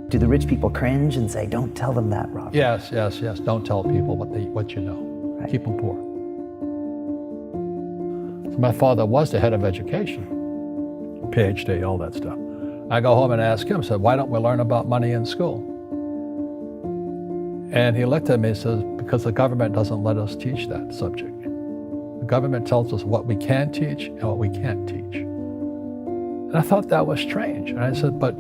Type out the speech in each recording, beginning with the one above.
Do the rich people cringe and say, don't tell them that, Robert? Yes. Don't tell people what you know. Right. Keep them poor. So my father was the head of education, PhD, all that stuff. I go home and ask him, said, why don't we learn about money in school? And he looked at me and says, because the government doesn't let us teach that subject. The government tells us what we can teach and what we can't teach. And I thought that was strange. And I said, but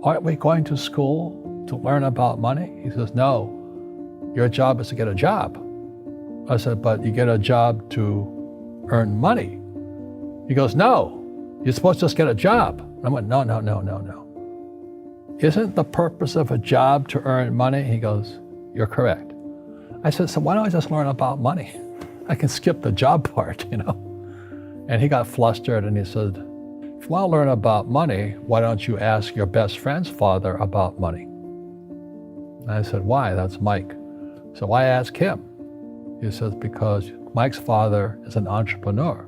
aren't we going to school to learn about money? He says, no, your job is to get a job. I said, but you get a job to earn money. He goes, no, you're supposed to just get a job. I went, no. Isn't the purpose of a job to earn money? He goes, you're correct. I said, so why don't I just learn about money? I can skip the job part, you know? And he got flustered and he said, if you want to learn about money, why don't you ask your best friend's father about money? And I said, why? That's Mike. So I asked him. He says, because Mike's father is an entrepreneur.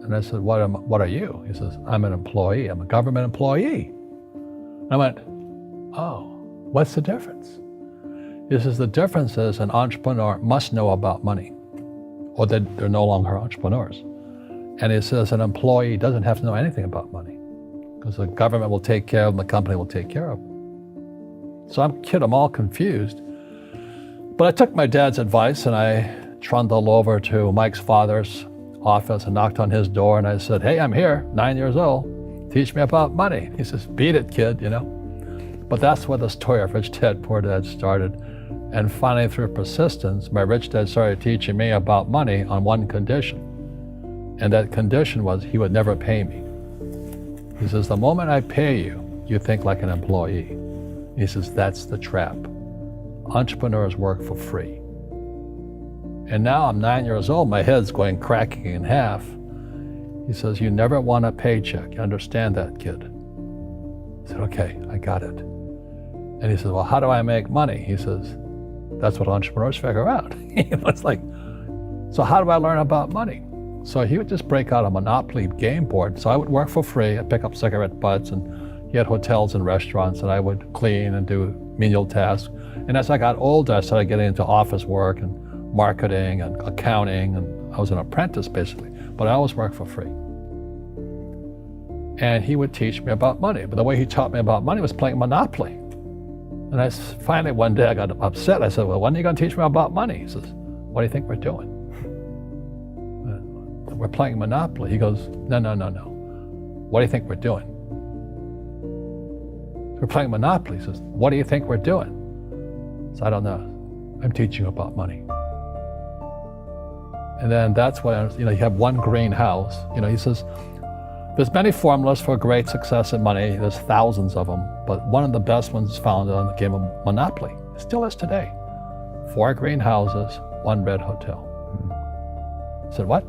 And I said, what are you? He says, I'm an employee. I'm a government employee. I went, oh, what's the difference? He says, the difference is an entrepreneur must know about money, or they're no longer entrepreneurs. And he says an employee doesn't have to know anything about money, because the government will take care of them, the company will take care of them. So I'm all confused. But I took my dad's advice and I trundled over to Mike's father's office and knocked on his door and I said, hey, I'm here, 9 years old. Teach me about money. He says, beat it, kid, you know. But that's where the story of Rich Dad, Poor Dad started. And finally, through persistence, my rich dad started teaching me about money on one condition. And that condition was he would never pay me. He says, the moment I pay you, you think like an employee. He says, that's the trap. Entrepreneurs work for free. And now I'm 9 years old, my head's going cracking in half. He says, you never want a paycheck. You understand that, kid? I said, okay, I got it. And he says, well, how do I make money? He says, that's what entrepreneurs figure out. It's like, so how do I learn about money? So he would just break out a Monopoly game board. So I would work for free. I'd pick up cigarette butts, and he had hotels and restaurants, and I would clean and do menial tasks. And as I got older, I started getting into office work and marketing and accounting, and I was an apprentice basically, but I always worked for free. And he would teach me about money, but the way he taught me about money was playing Monopoly. And finally one day I got upset. I said, well, when are you going to teach me about money? He says, what do you think we're doing? We're playing Monopoly. He goes, no. What do you think we're doing? We're playing Monopoly. He says, what do you think we're doing? So I don't know. I'm teaching you about money. And then that's when, you have one greenhouse. He says, there's many formulas for great success in money. There's thousands of them, but one of the best ones is found on the game of Monopoly. It still is today. 4 greenhouses, 1 red hotel. I said, what?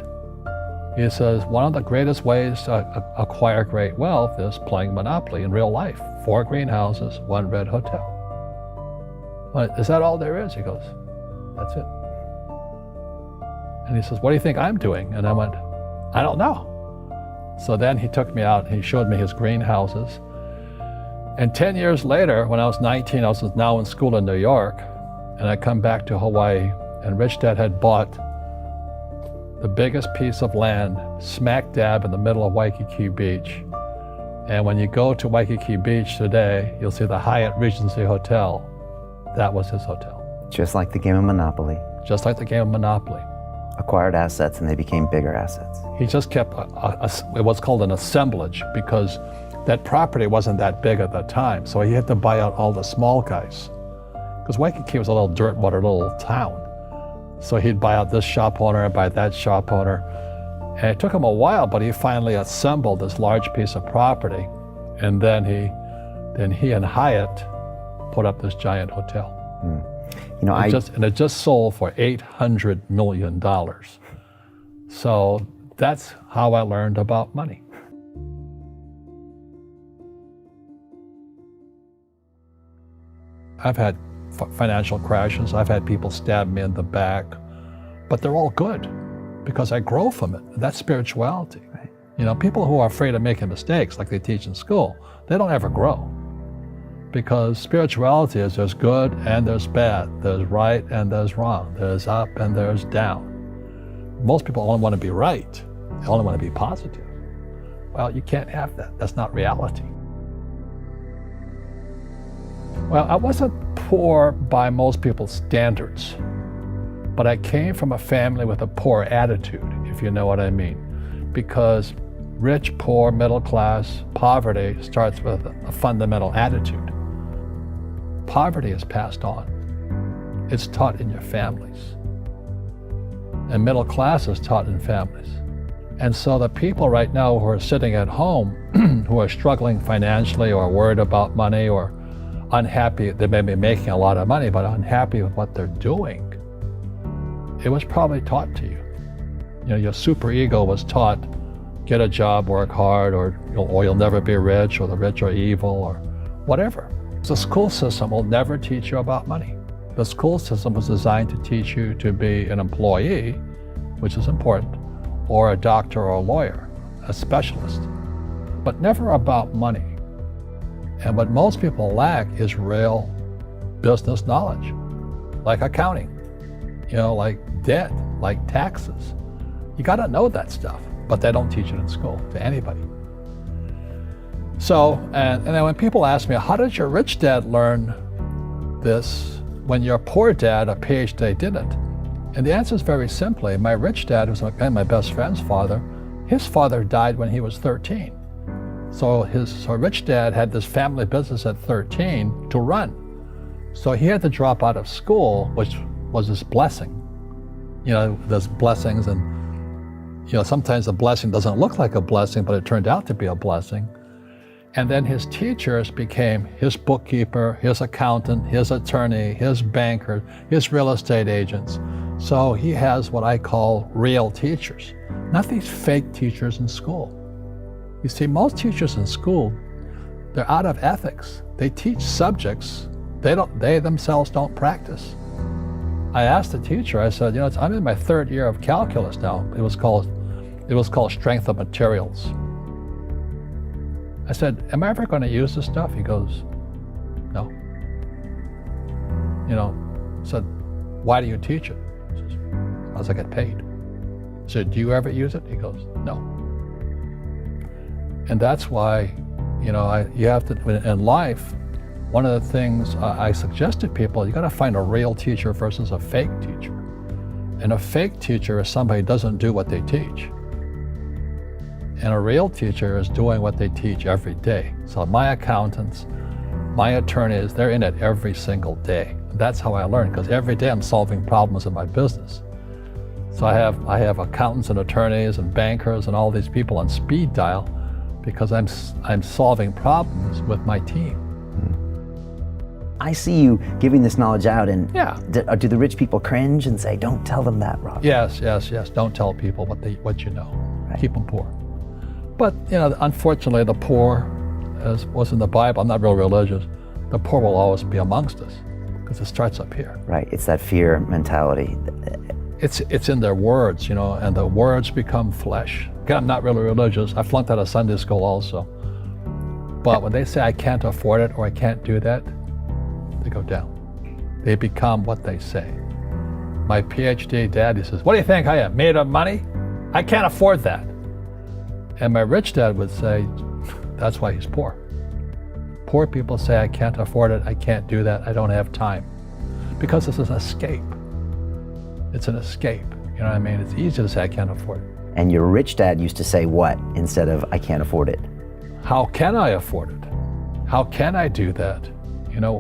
He says, one of the greatest ways to acquire great wealth is playing Monopoly in real life. 4 greenhouses, 1 red hotel. Well, is that all there is? He goes, that's it. And he says, what do you think I'm doing? And I went, I don't know. So then he took me out and he showed me his greenhouses. And 10 years later, when I was 19, I was now in school in New York, and I come back to Hawaii, and Rich Dad had bought the biggest piece of land smack dab in the middle of Waikiki Beach. And when you go to Waikiki Beach today, you'll see the Hyatt Regency Hotel. That was his hotel. Just like the game of Monopoly. Just like the game of Monopoly. Acquired assets and they became bigger assets. He just kept what's called an assemblage, because that property wasn't that big at that time. So he had to buy out all the small guys. Because Waikiki was a little dirt water little town. So he'd buy out this shop owner and buy that shop owner. And it took him a while, but he finally assembled this large piece of property. And then he and Hyatt put up this giant hotel. And it just sold for $800 million. So that's how I learned about money. I've had financial crashes. I've had people stab me in the back, but they're all good because I grow from it. That's spirituality. Right. People who are afraid of making mistakes, like they teach in school, they don't ever grow. Because spirituality is there's good and there's bad, there's right and there's wrong, there's up and there's down. Most people only want to be right, they only want to be positive. Well, you can't have that. That's not reality. Well, I wasn't poor by most people's standards, but I came from a family with a poor attitude, if you know what I mean. Because rich, poor, middle class, poverty starts with a fundamental attitude. Poverty is passed on. It's taught in your families. And middle class is taught in families. And so the people right now who are sitting at home, who are struggling financially or worried about money or unhappy, they may be making a lot of money, but unhappy with what they're doing, it was probably taught to you. Your superego was taught, get a job, work hard, or you'll never be rich, or the rich are evil, or whatever. The school system will never teach you about money. The school system was designed to teach you to be an employee, which is important, or a doctor or a lawyer, a specialist, but never about money. And what most people lack is real business knowledge, like accounting, like debt, like taxes. You got to know that stuff, but they don't teach it in school to anybody. So, and then when people ask me, how did your rich dad learn this when your poor dad, a PhD, didn't? And the answer is very simply, my rich dad, who's my best friend's father, his father died when he was 13. So his rich dad had this family business at 13 to run. So he had to drop out of school, which was his blessing. There's blessings, and sometimes the blessing doesn't look like a blessing, but it turned out to be a blessing. And then his teachers became his bookkeeper, his accountant, his attorney, his banker, his real estate agents. So he has what I call real teachers, not these fake teachers in school. You see, most teachers in school, they're out of ethics. They teach subjects they themselves don't practice. I asked the teacher, I said, I'm in my third year of calculus now. It was called strength of materials. I said, am I ever going to use this stuff? He goes, no. I said, why do you teach it? He says, because I get paid. I said, do you ever use it? He goes, no. And that's why, you have to, in life, one of the things I suggest to people, you got to find a real teacher versus a fake teacher. And a fake teacher is somebody who doesn't do what they teach. And a real teacher is doing what they teach every day. So my accountants, my attorneys, they're in it every single day. That's how I learn, because every day I'm solving problems in my business. So I have accountants and attorneys and bankers and all these people on speed dial because I'm solving problems with my team. I see you giving this knowledge out, and yeah. Do the rich people cringe and say, don't tell them that, Rob? Yes. Don't tell people what you know. Right. Keep them poor. But, unfortunately, the poor, as was in the Bible, I'm not real religious, the poor will always be amongst us because it starts up here. Right, it's that fear mentality. It's in their words, and the words become flesh. Again, I'm not really religious. I flunked out of Sunday school also. But when they say I can't afford it or I can't do that, they go down. They become what they say. My PhD daddy says, what do you think I am, made of money? I can't afford that. And my rich dad would say, that's why he's poor. Poor people say, I can't afford it, I can't do that, I don't have time. Because it's an escape. It's an escape, you know what I mean? It's easy to say, I can't afford it. And your rich dad used to say what instead of, I can't afford it? How can I afford it? How can I do that?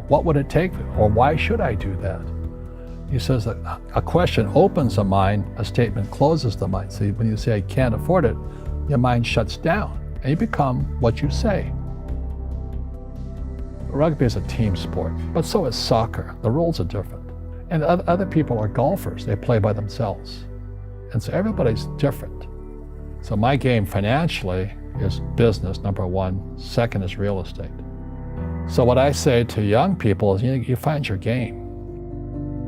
What would it take, or why should I do that? He says that a question opens the mind, a statement closes the mind. So when you say, I can't afford it, your mind shuts down, and you become what you say. Rugby is a team sport, but so is soccer. The rules are different. And other people are golfers. They play by themselves. And so everybody's different. So my game financially is business, number one. Second is real estate. So what I say to young people is, you find your game.